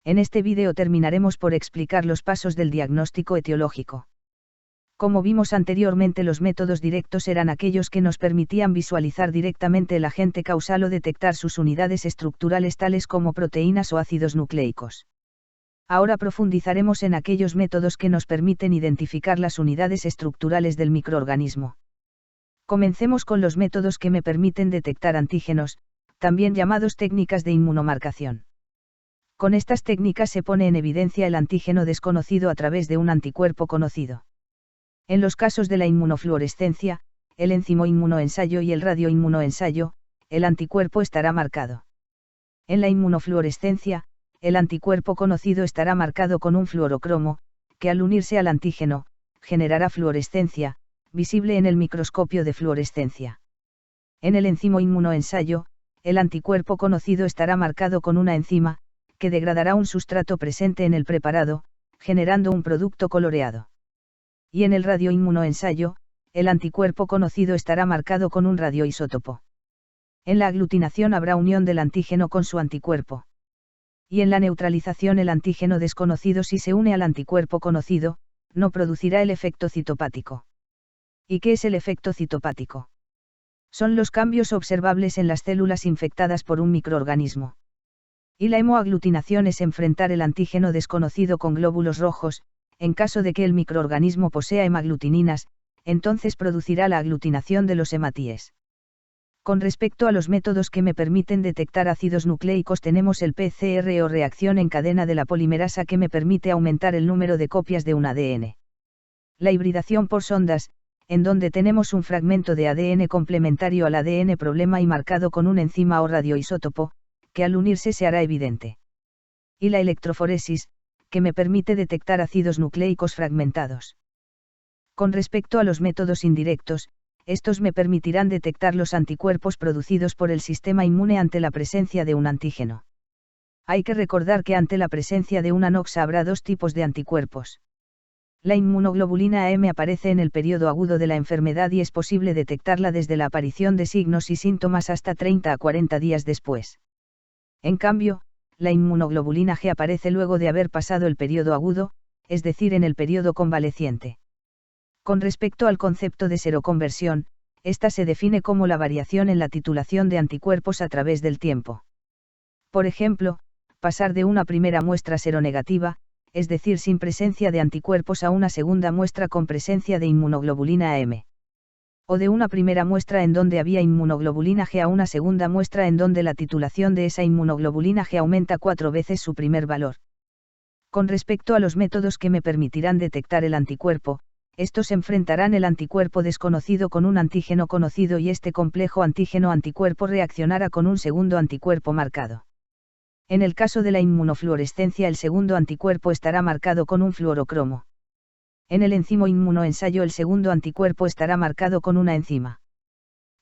En este vídeo terminaremos por explicar los pasos del diagnóstico etiológico. Como vimos anteriormente, los métodos directos eran aquellos que nos permitían visualizar directamente el agente causal o detectar sus unidades estructurales tales como proteínas o ácidos nucleicos. Ahora profundizaremos en aquellos métodos que nos permiten identificar las unidades estructurales del microorganismo. Comencemos con los métodos que me permiten detectar antígenos, también llamados técnicas de inmunomarcación. Con estas técnicas se pone en evidencia el antígeno desconocido a través de un anticuerpo conocido. En los casos de la inmunofluorescencia, el enzimoinmunoensayo y el radioinmunoensayo, el anticuerpo estará marcado. En la inmunofluorescencia, el anticuerpo conocido estará marcado con un fluorocromo, que al unirse al antígeno, generará fluorescencia, visible en el microscopio de fluorescencia. En el enzimoinmunoensayo, el anticuerpo conocido estará marcado con una enzima, que degradará un sustrato presente en el preparado, generando un producto coloreado. Y en el radioinmunoensayo, el anticuerpo conocido estará marcado con un radioisótopo. En la aglutinación habrá unión del antígeno con su anticuerpo. Y en la neutralización el antígeno desconocido, si se une al anticuerpo conocido, no producirá el efecto citopático. ¿Y qué es el efecto citopático? Son los cambios observables en las células infectadas por un microorganismo. Y la hemoaglutinación es enfrentar el antígeno desconocido con glóbulos rojos. En caso de que el microorganismo posea hemaglutininas, entonces producirá la aglutinación de los hematíes. Con respecto a los métodos que me permiten detectar ácidos nucleicos, tenemos el PCR o reacción en cadena de la polimerasa, que me permite aumentar el número de copias de un ADN. La hibridación por sondas, en donde tenemos un fragmento de ADN complementario al ADN problema y marcado con una enzima o radioisótopo, que al unirse se hará evidente. Y la electroforesis, que me permite detectar ácidos nucleicos fragmentados. Con respecto a los métodos indirectos, estos me permitirán detectar los anticuerpos producidos por el sistema inmune ante la presencia de un antígeno. Hay que recordar que ante la presencia de una noxa habrá dos tipos de anticuerpos. La inmunoglobulina AM aparece en el periodo agudo de la enfermedad y es posible detectarla desde la aparición de signos y síntomas hasta 30 a 40 días después. En cambio, la inmunoglobulina G aparece luego de haber pasado el periodo agudo, es decir, en el periodo convaleciente. Con respecto al concepto de seroconversión, esta se define como la variación en la titulación de anticuerpos a través del tiempo. Por ejemplo, pasar de una primera muestra seronegativa, es decir, sin presencia de anticuerpos, a una segunda muestra con presencia de inmunoglobulina AM. O de una primera muestra en donde había inmunoglobulina G a una segunda muestra en donde la titulación de esa inmunoglobulina G aumenta 4 veces su primer valor. Con respecto a los métodos que me permitirán detectar el anticuerpo, estos enfrentarán el anticuerpo desconocido con un antígeno conocido y este complejo antígeno-anticuerpo reaccionará con un segundo anticuerpo marcado. En el caso de la inmunofluorescencia, el segundo anticuerpo estará marcado con un fluorocromo. En el enzimoinmunoensayo el segundo anticuerpo estará marcado con una enzima.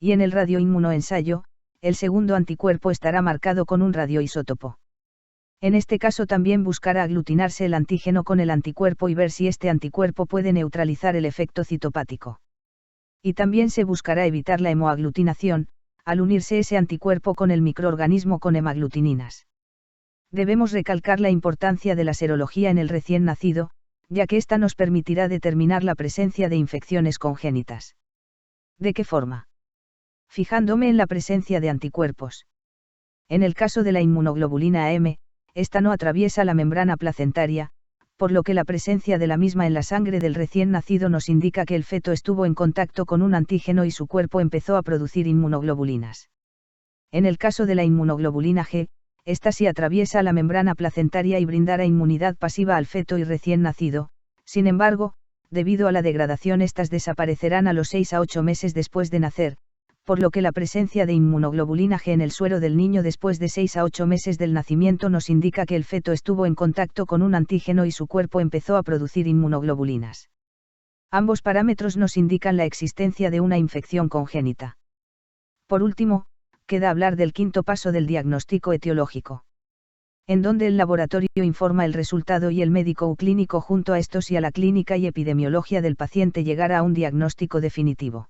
Y en el radioinmunoensayo, el segundo anticuerpo estará marcado con un radioisótopo. En este caso también buscará aglutinarse el antígeno con el anticuerpo y ver si este anticuerpo puede neutralizar el efecto citopático. Y también se buscará evitar la hemoaglutinación, al unirse ese anticuerpo con el microorganismo con hemaglutininas. Debemos recalcar la importancia de la serología en el recién nacido, ya que ésta nos permitirá determinar la presencia de infecciones congénitas. ¿De qué forma? Fijándome en la presencia de anticuerpos. En el caso de la inmunoglobulina AM, esta no atraviesa la membrana placentaria, por lo que la presencia de la misma en la sangre del recién nacido nos indica que el feto estuvo en contacto con un antígeno y su cuerpo empezó a producir inmunoglobulinas. En el caso de la inmunoglobulina G, esta sí atraviesa la membrana placentaria y brindará inmunidad pasiva al feto y recién nacido. Sin embargo, debido a la degradación, estas desaparecerán a los 6 a 8 meses después de nacer, por lo que la presencia de inmunoglobulina G en el suero del niño después de 6 a 8 meses del nacimiento nos indica que el feto estuvo en contacto con un antígeno y su cuerpo empezó a producir inmunoglobulinas. Ambos parámetros nos indican la existencia de una infección congénita. Por último, queda hablar del quinto paso del diagnóstico etiológico, en donde el laboratorio informa el resultado y el médico clínico junto a estos y a la clínica y epidemiología del paciente llegará a un diagnóstico definitivo.